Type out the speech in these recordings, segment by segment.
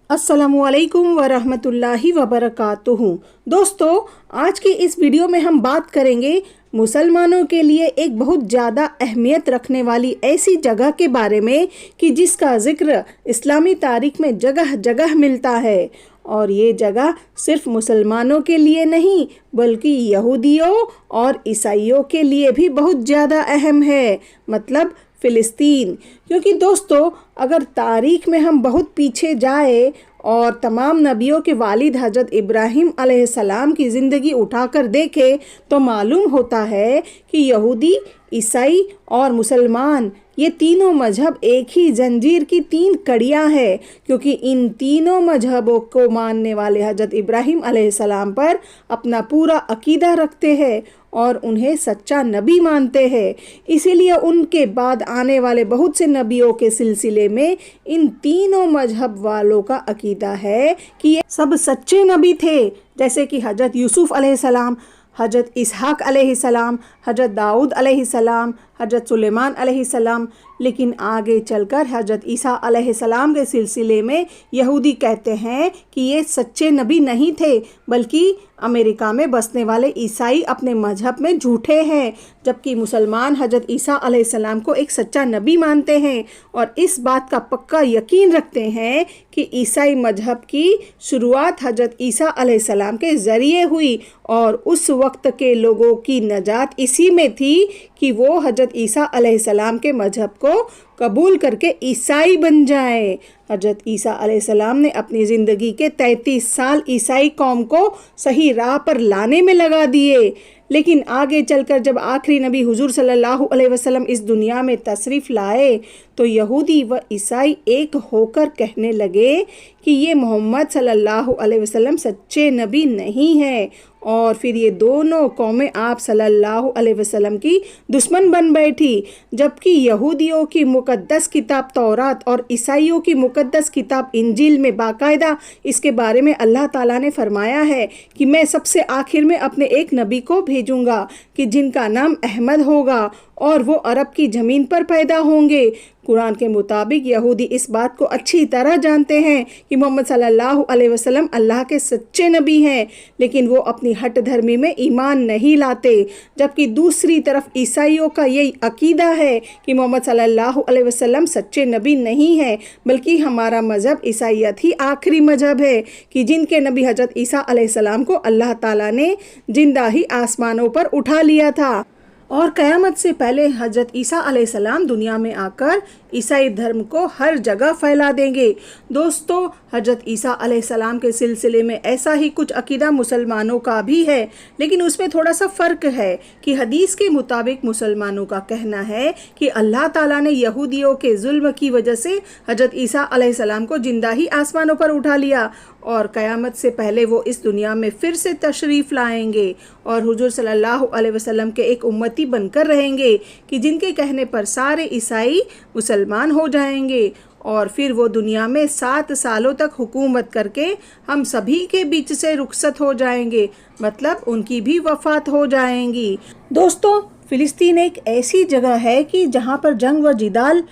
अस्सलामुअलैकुम वरहमतुल्लाहि वबरकातुहू। दोस्तों, आज की इस वीडियो में हम बात करेंगे मुसलमानों के लिए एक बहुत ज़्यादा अहमियत रखने वाली ऐसी जगह के बारे में कि जिसका ज़िक्र इस्लामी तारीख में जगह जगह मिलता है। और ये जगह सिर्फ मुसलमानों के लिए नहीं बल्कि यहूदियों और ईसाइयों के लिए भी बहुत ज़्यादा अहम है, मतलब फ़िलिस्तीन। क्योंकि दोस्तों, अगर तारीख में हम बहुत पीछे जाए और तमाम नबियों के वालिद हज़रत इब्राहीम अलैहिस्सलाम की ज़िंदगी उठाकर देखें तो मालूम होता है कि यहूदी, ईसाई और मुसलमान ये तीनों मजहब एक ही जंजीर की तीन कड़ियाँ हैं। क्योंकि इन तीनों मजहबों को मानने वाले हज़रत इब्राहीम अलैहिस्सलाम पर अपना पूरा अकीदा रखते हैं और उन्हें सच्चा नबी मानते हैं। इसीलिए उनके बाद आने वाले बहुत से नबियों के सिलसिले में इन तीनों मजहब वालों का अकीदा है कि ये सब सच्चे नबी थे, जैसे कि हज़रत यूसुफ अलैहिस्सलाम, हज़रत इसहाक अलैहिस्सलाम, हज़रत दाऊद अलैहिस्सलाम, हज़रत सुलेमान अलैहिस्सलाम। लेकिन आगे चलकर हज़रत ईसा अलैहिस्सलाम के सिलसिले में यहूदी कहते हैं कि ये सच्चे नबी नहीं थे, बल्कि अमेरिका में बसने वाले ईसाई अपने मजहब में झूठे हैं। जबकि मुसलमान हज़रत ईसा अलैहिस्सलाम को एक सच्चा नबी मानते हैं और इस बात का पक्का यकीन रखते हैं कि ईसाई मजहब की शुरुआत हज़रत ईसा अलैहिस्सलाम के ज़रिए हुई और उस वक्त के लोगों की नजात इसी में थी कि वो हज़रत ईसा अलैहिस्सलाम के मजहब को कबूल करके ईसाई बन जाए। हज़रत ईसा अलैहिस्सलाम ने अपनी ज़िंदगी के 33 साल ईसाई कौम को सही राह पर लाने में लगा दिए। लेकिन आगे चलकर जब आखिरी नबी हुजूर सल्लल्लाहु अलैहि वसल्लम इस दुनिया में तशरीफ़ लाए तो यहूदी व ईसाई एक होकर कहने लगे कि ये मोहम्मद सल्लल्लाहु अलैहि वसल्लम सच्चे नबी नहीं हैं। और फिर ये दोनों कौमें आप सल्लल्लाहु अलैहि वसल्लम की दुश्मन बन बैठी। जबकि यहूदियों की मुक़द्दस किताब तौरात और ईसाइयों की मुक़द्दस किताब इंजील में बाकायदा इसके बारे में अल्लाह ताला ने फरमाया है कि मैं सबसे आखिर में अपने एक नबी को भेजूंगा कि जिनका नाम अहमद होगा और वो अरब की ज़मीन पर पैदा होंगे। कुरान के मुताबिक यहूदी इस बात को अच्छी तरह जानते हैं कि मोहम्मद सल्लल्लाहु अलैहि वसल्लम अल्लाह के सच्चे नबी हैं, लेकिन वो अपनी हट धर्मी में ईमान नहीं लाते। जबकि दूसरी तरफ ईसाइयों का यही अकीदा है कि मोहम्मद सल्लल्लाहु अलैहि वसल्लम सच्चे नबी नहीं हैं, बल्कि हमारा मज़हब ईसाइयत ही आखिरी मज़हब है कि जिनके नबी हज़रत ईसा अलैहिस्सलाम को अल्लाह ताला ने जिंदा ही आसमानों पर उठा लिया था और क़यामत से पहले हज़रत ईसा अलैहिस्सलाम दुनिया में आकर ईसाई धर्म को हर जगह फैला देंगे। दोस्तों, हज़रत ईसा अलैहिस्सलाम के सिलसिले में ऐसा ही कुछ अकीदा मुसलमानों का भी है, लेकिन उसमें थोड़ा सा फ़र्क है कि हदीस के मुताबिक मुसलमानों का कहना है कि अल्लाह ताला ने यहूदियों के जुल्म की वजह से हज़रत ईसा अलैहिस्सलाम को जिंदा ही आसमानों पर उठा लिया और क़यामत से पहले वो इस दुनिया में फिर से तशरीफ़ लाएंगे और हुजूर सल्लल्लाहु अलैहि वसल्लम के एक उम्मती बनकर रहेंगे कि जिनके कहने पर सारे ईसाई मुसलमान हो जाएंगे और फिर वो दुनिया में 7 सालों तक हुकूमत करके हम सभी के बीच से रुखसत हो जाएंगे, मतलब उनकी भी वफ़ात हो जाएंगी। दोस्तों, फ़िलिस्तीन एक ऐसी जगह है कि जहाँ पर जंग व जिदाल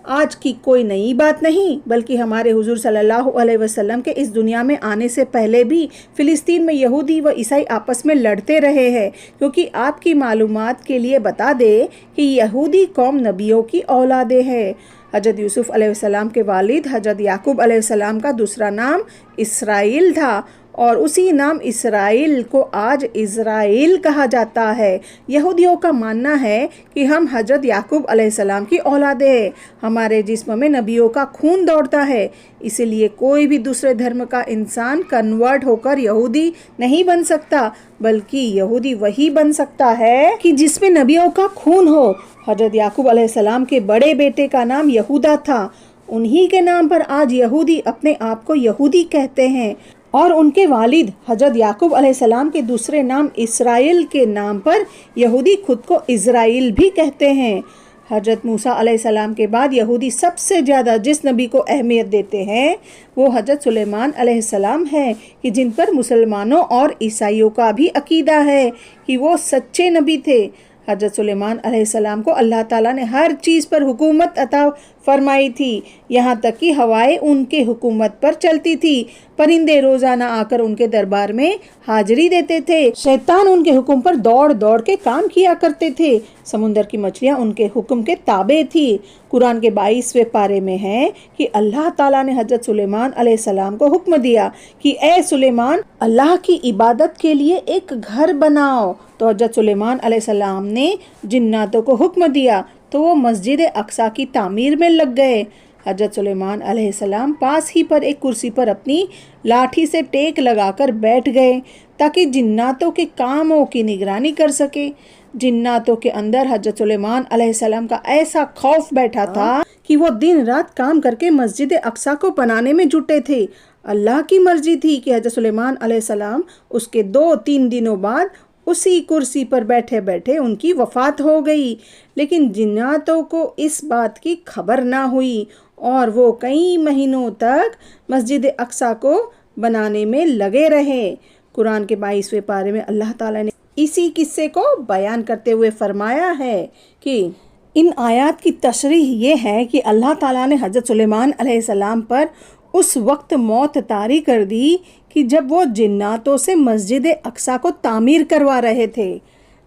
आज की कोई नई बात नहीं, बल्कि हमारे हुजूर सल्लल्लाहु अलैहि वसल्लम के इस दुनिया में आने से पहले भी फ़िलिस्तीन में यहूदी व ईसाई आपस में लड़ते रहे हैं। क्योंकि आपकी मालूमात के लिए बता दे कि यहूदी कौम नबियों की औलादे हैं। हज़रत यूसुफ अलैहिस्सलाम के वालिद हज़रत याकूब अलैहिस्सलाम का दूसरा नाम इसराइल था और उसी नाम इसराइल को आज इज़राइल कहा जाता है। यहूदियों का मानना है कि हम हज़रत याकूब अलैहिस्सलाम की औलादे हैं, हमारे जिस्म में नबियों का खून दौड़ता है। इसीलिए कोई भी दूसरे धर्म का इंसान कन्वर्ट होकर यहूदी नहीं बन सकता, बल्कि यहूदी वही बन सकता है कि जिसमें नबियों का खून हो। हज़रत याकूब अलैहिस्सलाम के बड़े बेटे का नाम यहूदा था, उन्हीं के नाम पर आज यहूदी अपने आप को यहूदी कहते हैं और उनके वालिद हज़रत याकूब अलैहिस्सलाम के दूसरे नाम इसराइल के नाम पर यहूदी खुद को इज़राइल भी कहते हैं। हज़रत मूसा अलैहिस्सलाम के बाद यहूदी सबसे ज़्यादा जिस नबी को अहमियत देते हैं वो हज़रत सुलेमान अलैहिस्सलाम है कि जिन पर मुसलमानों और ईसाइयों का भी अकीदा है कि वो सच्चे नबी थे। हज़रत सुलेमान अलैहिस्सलाम को अल्लाह ताला ने हर चीज़ पर हुकूमत अता فرمائی تھی، یہاں تک کہ ہوائیں ان کے حکومت پر چلتی تھی، پرندے روزانہ آ کر ان کے دربار میں حاضری دیتے تھے، شیطان ان کے حکم پر دوڑ دوڑ کے کام کیا کرتے تھے، سمندر کی مچھلیاں ان کے حکم کے تابع تھی۔ قرآن کے 22ویں پارے میں ہے کہ اللہ تعالیٰ نے حضرت سلیمان علیہ السلام کو حکم دیا کہ اے سلیمان، اللہ کی عبادت کے لیے ایک گھر بناؤ۔ تو حضرت سلیمان علیہ السلام نے جناتوں کو حکم دیا تو وہ مسجد اقصی کی تعمیر میں لگ گئے۔ حضرت سلیمان علیہ السلام پاس ہی پر ایک کرسی پر اپنی لاٹھی سے ٹیک لگا کر بیٹھ گئے تاکہ جناتوں کے کاموں کی نگرانی کر سکے۔ جناتوں کے اندر حضرت سلیمان علیہ السلام کا ایسا خوف بیٹھا تھا کہ وہ دن رات کام کر کے مسجد اقصی کو بنانے میں جٹے تھے۔ اللہ کی مرضی تھی کہ حضرت سلیمان علیہ السلام اس کے 2-3 دنوں بعد اسی کرسی پر بیٹھے بیٹھے ان کی وفات ہو گئی، لیکن جناتوں کو اس بات کی خبر نہ ہوئی اور وہ کئی مہینوں تک مسجد اقصی کو بنانے میں لگے رہے۔ قرآن کے 22ویں پارے میں اللہ تعالیٰ نے اسی قصے کو بیان کرتے ہوئے فرمایا ہے کہ ان آیات کی تشریح یہ ہے کہ اللہ تعالیٰ نے حضرت سلیمان علیہ السلام پر اس وقت موت طاری کر دی کہ جب وہ جناتوں سے مسجد اقصی کو تعمیر کروا رہے تھے۔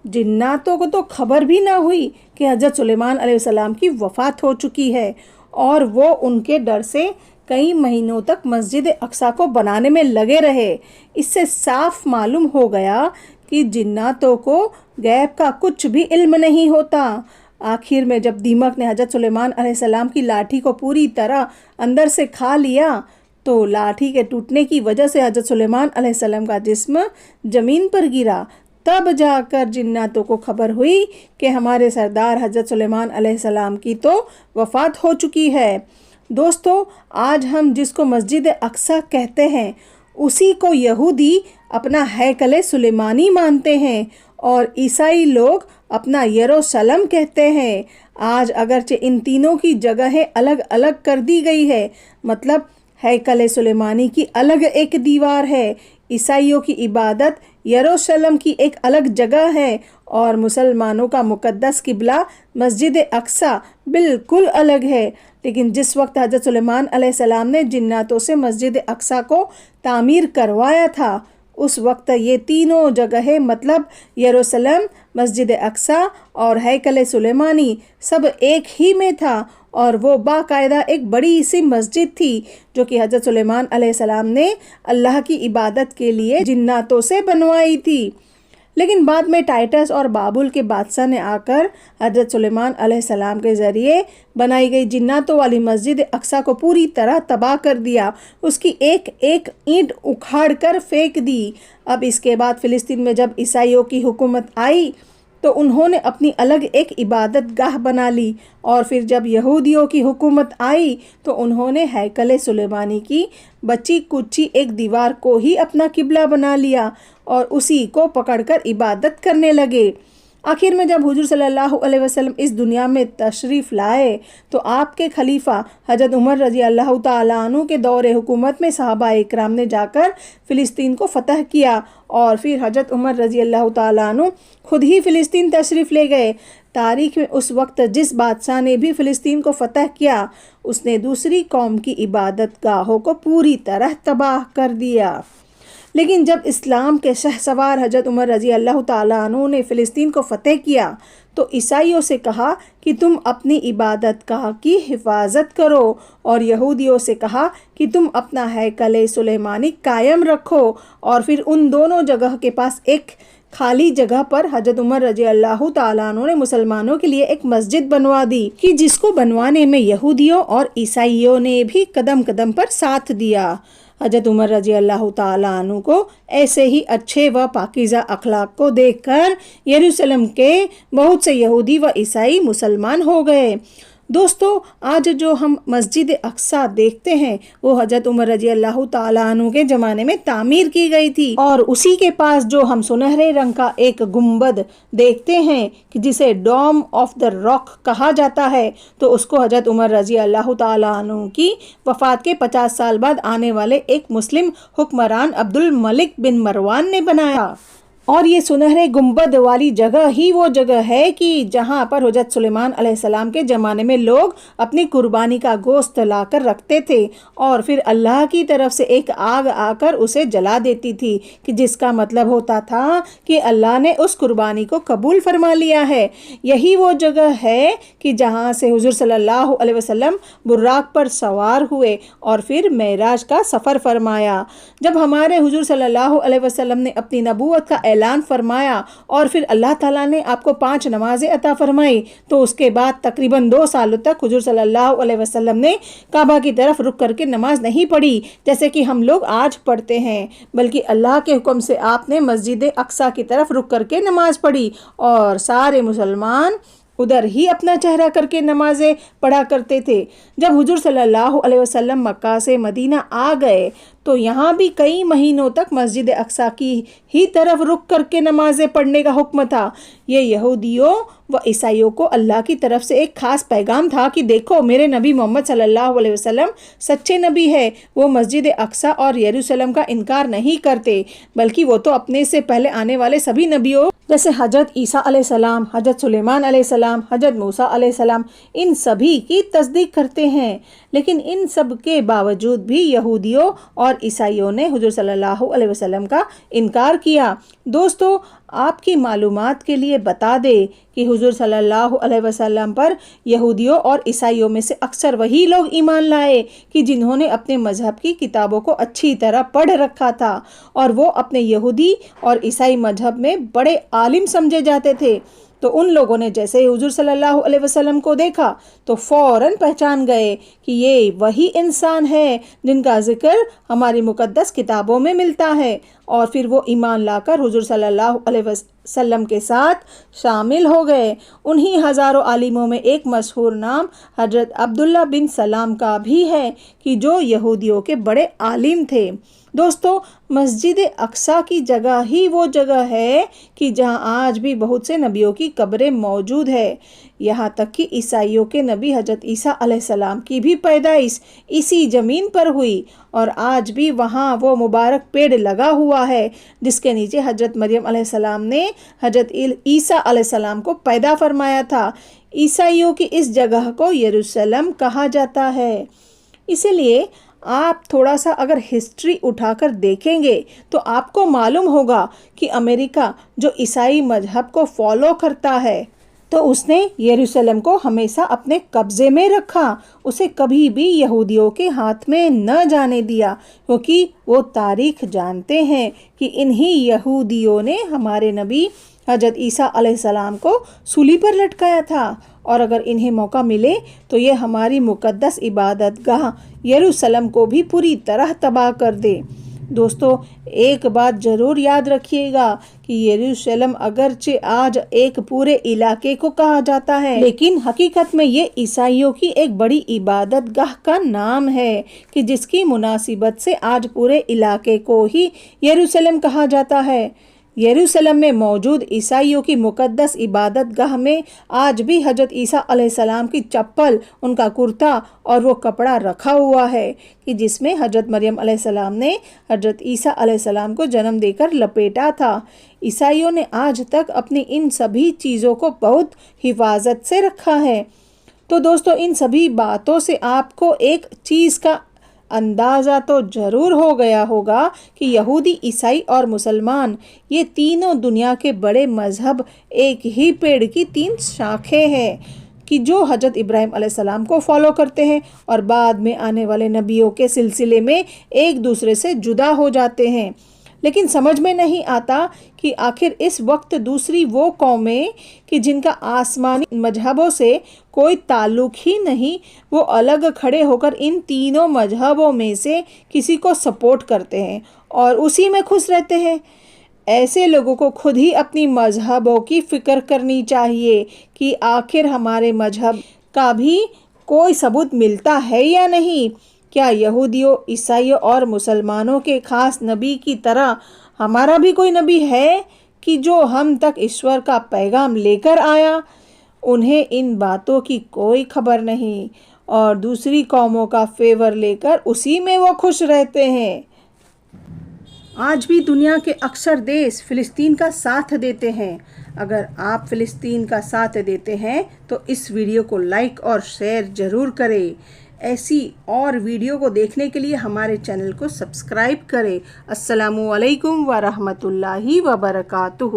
جناتوں کو تو خبر بھی نہ ہوئی کہ حضرت سلیمان علیہ السلام کی وفات ہو چکی ہے، اور وہ ان کے ڈر سے کئی مہینوں تک مسجد اقصی کو بنانے میں لگے رہے۔ اس سے صاف معلوم ہو گیا کہ جناتوں کو غیب کا کچھ بھی علم نہیں ہوتا۔ آخر میں جب دیمک نے حضرت سلیمان علیہ السلام کی لاٹھی کو پوری طرح اندر سے کھا لیا تو لاٹھی کے ٹوٹنے کی وجہ سے حضرت سلیمان علیہ السلام کا جسم زمین پر گرا۔ تب جا کر جناتوں کو خبر ہوئی کہ ہمارے سردار حضرت سلیمان علیہ السلام کی تو وفات ہو چکی ہے۔ دوستو، آج ہم جس کو مسجد اقصی کہتے ہیں اسی کو یہودی اپنا ہیکل سلیمانی مانتے ہیں اور عیسائی لوگ اپنا یروشلم کہتے ہیں۔ آج اگرچہ ان تینوں کی جگہیں الگ الگ کر دی گئی ہے، مطلب ہیکل سلیمانی کی الگ ایک دیوار ہے، عیسائیوں کی عبادت یروشلم کی ایک الگ جگہ ہے، اور مسلمانوں کا مقدس قبلہ مسجد اقصی بالکل الگ ہے، لیکن جس وقت حضرت سلیمان علیہ السلام نے جناتوں سے مسجد اقصی کو تعمیر کروایا تھا اس وقت یہ تینوں جگہیں مطلب یروشلم، مسجد اقصی اور ہیکل سلیمانی سب ایک ہی میں تھا، اور وہ باقاعدہ ایک بڑی سی مسجد تھی جو کہ حضرت سلیمان علیہ السلام نے اللہ کی عبادت کے لیے جناتوں سے بنوائی تھی۔ لیکن بعد میں ٹائٹس اور بابل کے بادشاہ نے آ کر حضرت سلیمان علیہ السلام کے ذریعے بنائی گئی جناتوں والی مسجد اقصی کو پوری طرح تباہ کر دیا، اس کی ایک ایک اینٹ اکھاڑ کر پھینک دی۔ اب اس کے بعد فلسطین میں جب عیسائیوں کی حکومت آئی تو انہوں نے اپنی الگ ایک عبادت گاہ بنا لی، اور پھر جب یہودیوں کی حکومت آئی تو انہوں نے ہیکل سلیمانی کی بچی کچی ایک دیوار کو ہی اپنا قبلہ بنا لیا اور اسی کو پکڑ کر عبادت کرنے لگے۔ آخر میں جب حضور صلی اللہ علیہ وسلم اس دنیا میں تشریف لائے تو آپ کے خلیفہ حضرت عمر رضی اللہ تعالیٰ عنہ کے دور حکومت میں صحابہ اکرام نے جا کر فلسطین کو فتح کیا، اور پھر حضرت عمر رضی اللہ تعالیٰ عنہ خود ہی فلسطین تشریف لے گئے۔ تاریخ میں اس وقت جس بادشاہ نے بھی فلسطین کو فتح کیا اس نے دوسری قوم کی عبادت گاہوں کو پوری طرح تباہ کر دیا۔ لیکن جب اسلام کے شہسوار حضرت عمر رضی اللہ تعالیٰ عنہ نے فلسطین کو فتح کیا تو عیسائیوں سے کہا کہ تم اپنی عبادت گاہ کی حفاظت کرو، اور یہودیوں سے کہا کہ تم اپنا ہیکل سلیمانی قائم رکھو، اور پھر ان دونوں جگہ کے پاس ایک خالی جگہ پر حضرت عمر رضی اللہ تعالیٰ عنہ نے مسلمانوں کے لیے ایک مسجد بنوا دی کہ جس کو بنوانے میں یہودیوں اور عیسائیوں نے بھی قدم قدم پر ساتھ دیا۔ حضرت عمر رضی اللہ تعالیٰ عنہ کو ایسے ہی اچھے و پاکیزہ اخلاق کو دیکھ کر یروشلم کے بہت سے یہودی و عیسائی مسلمان ہو گئے۔ دوستو، آج جو ہم مسجد اقصی دیکھتے ہیں وہ حضرت عمر رضی اللہ تعالیٰ عنہ کے زمانے میں تعمیر کی گئی تھی، اور اسی کے پاس جو ہم سنہرے رنگ کا ایک گنبد دیکھتے ہیں کہ جسے ڈوم آف دا راک کہا جاتا ہے تو اس کو حضرت عمر رضی اللہ تعالیٰ عنہ کی وفات کے 50 سال بعد آنے والے ایک مسلم حکمران عبد الملک بن مروان نے بنایا۔ और ये सुनहरे गुंबद वाली जगह ही वो जगह है कि जहाँ पर हज़रत सुलेमान अलैहिस्सलाम के ज़माने में लोग अपनी कुर्बानी का गोश्त लाकर रखते थे और फिर अल्लाह की तरफ से एक आग आकर उसे जला देती थी, कि जिसका मतलब होता था कि अल्लाह ने उस कुर्बानी को कबूल फरमा लिया है। यही वो जगह है कि जहाँ से हुज़ूर सल्लल्लाहु अलैहि वसल्लम बुर्राक पर सवार हुए और फिर मेराज का सफ़र फरमाया। जब हमारे हुज़ूर सल्लल्लाहु अलैहि वसल्लम ने अपनी नबूवत का ऐलान फरमाया और फिर अल्लाह ताला ने आपको 5 नमाजें अता फरमाई, तो उसके बाद तकरीबन 2 सालों तक हुजूर सल्लल्लाहु अलैहि वसल्लम ने काबा की तरफ रुक करके नमाज नहीं पढ़ी जैसे कि हम लोग आज पढ़ते हैं, बल्कि अल्लाह के हुक्म से आपने मस्जिद अक्सा की तरफ रुक करके नमाज पढ़ी और सारे मुसलमान उधर ही अपना चेहरा करके नमाजें पढ़ा करते थे। जब हुजूर सल्लल्लाहु अलैहि वसल्लम मक्का से मदीना आ गए तो यहाँ भी कई महीनों तक मस्जिद अक्सा की ही तरफ रुक करके नमाजें पढ़ने का हुक्म था। ये यहूदियों व ईसाइयों को अल्लाह की तरफ से एक ख़ास पैगाम था कि देखो मेरे नबी मोहम्मद सल्लल्लाहु अलैहि वसल्लम सच्चे नबी है। वो मस्जिद अक्सा और यरूशलेम का इनकार नहीं करते, बल्कि वो तो अपने से पहले आने वाले सभी नबियों जैसे हज़रत ईसा अलैहिस्सलाम, हज़रत सुलेमान अलैहिस्सलाम, हज़रत मूसा अलैहिस्सलाम, इन सभी की तस्दीक करते हैं। लेकिन इन सब के बावजूद भी यहूदियों और ईसाइयों ने हुजूर सल्लल्लाहु अलैहि वसल्लम का इनकार किया। दोस्तों, आपकी मालूमात के लिए बता दे कि हुजूर सल्लल्लाहु अलैहि वसल्लम पर यहूदियों और ईसाइयों में से अक्सर वही लोग ईमान लाए कि जिन्होंने अपने मजहब की किताबों को अच्छी तरह पढ़ रखा था और वो अपने यहूदी और ईसाई मजहब में बड़े आलिम समझे जाते थे। तो उन लोगों ने जैसे ही हुजूर सल्लल्लाहु अलैहि वसल्लम को देखा तो फ़ौरन पहचान गए कि ये वही इंसान है जिनका जिक्र हमारी मुकद्दस किताबों में मिलता है, और फिर वो ईमान लाकर हुजूर सल्लल्लाहु अलैहि वसल्लम के साथ शामिल हो गए। उन्हीं हज़ारों आलिमों में एक मशहूर नाम हज़रत अब्दुल्ला बिन सलाम का भी है कि जो यहूदियों के बड़े आलिम थे। दोस्तों, मस्जिद अक्सा की जगह ही वो जगह है कि जहां आज भी बहुत से नबियों की कब्रें मौजूद है। यहाँ तक कि ईसाइयों के नबी हज़रत ईसा अलैहिस्सलाम की भी पैदाइश इसी ज़मीन पर हुई और आज भी वहाँ वो मुबारक पेड़ लगा हुआ है जिसके नीचे हज़रत मरियम अलैहिस्सलाम ने हज़रत ईसा अलैहिस्सलाम को पैदा फरमाया था। ईसाइयों की इस जगह को यरूशलेम कहा जाता है। इसीलिए आप थोड़ा सा अगर हिस्ट्री उठाकर देखेंगे तो आपको मालूम होगा कि अमेरिका जो ईसाई मजहब को फॉलो करता है तो उसने यरूशलेम को हमेशा अपने कब्ज़े में रखा, उसे कभी भी यहूदियों के हाथ में न जाने दिया, क्योंकि वो तारीख जानते हैं कि इन्हीं यहूदियों ने हमारे नबी हज़रत ईसा अलैहिस्सलाम को सूली पर लटकाया था और अगर इन्हें मौका मिले तो ये हमारी मुकद्दस इबादतगाह यरूशलेम को भी पूरी तरह तबाह कर दे। दोस्तों, एक बात ज़रूर याद रखिएगा कि यरूशलेम अगरचे आज एक पूरे इलाके को कहा जाता है, लेकिन हकीकत में ये ईसाइयों की एक बड़ी इबादतगाह का नाम है कि जिसकी मुनासिबत से आज पूरे इलाके को ही यरूशलेम कहा जाता है। यरूशलेम में मौजूद ईसाइयों की मुकद्दस इबादतगाह में आज भी हज़रत ईसा अलैहिस्सलाम की चप्पल, उनका कुर्ता और वो कपड़ा रखा हुआ है कि जिसमें हज़रत मरियम अलैहिस्सलाम ने हज़रत ईसा अलैहिस्सलाम को जन्म देकर लपेटा था। ईसाइयों ने आज तक अपनी इन सभी चीज़ों को बहुत हिफाजत से रखा है। तो दोस्तों, इन सभी बातों से आपको एक चीज़ का अंदाज़ा तो ज़रूर हो गया होगा कि यहूदी, ईसाई और मुसलमान ये तीनों दुनिया के बड़े मज़हब एक ही पेड़ की 3 शाखें हैं कि जो हज़रत इब्राहिम अलैहिस्सलाम को फॉलो करते हैं और बाद में आने वाले नबियों के सिलसिले में एक दूसरे से जुदा हो जाते हैं। लेकिन समझ में नहीं आता कि आखिर इस वक्त दूसरी वो कौमें कि जिनका आसमानी मजहबों से कोई ताल्लुक़ ही नहीं, वो अलग खड़े होकर इन तीनों मजहबों में से किसी को सपोर्ट करते हैं और उसी में खुश रहते हैं। ऐसे लोगों को खुद ही अपनी मजहबों की फ़िक्र करनी चाहिए कि आखिर हमारे मजहब का भी कोई सबूत मिलता है या नहीं। क्या यहूदियों, ईसाइयों और मुसलमानों के ख़ास नबी की तरह हमारा भी कोई नबी है कि जो हम तक ईश्वर का पैगाम लेकर आया? उन्हें इन बातों की कोई खबर नहीं और दूसरी कौमों का फेवर लेकर उसी में वो खुश रहते हैं। آج بھی دنیا کے اکثر دیش فلسطین کا ساتھ دیتے ہیں۔ اگر آپ فلسطین کا ساتھ دیتے ہیں تو اس ویڈیو کو لائک اور شیئر ضرور کریں۔ ایسی اور ویڈیو کو دیکھنے کے لیے ہمارے چینل کو سبسکرائب کریں۔ السلام علیکم ورحمۃ اللہ وبرکاتہ۔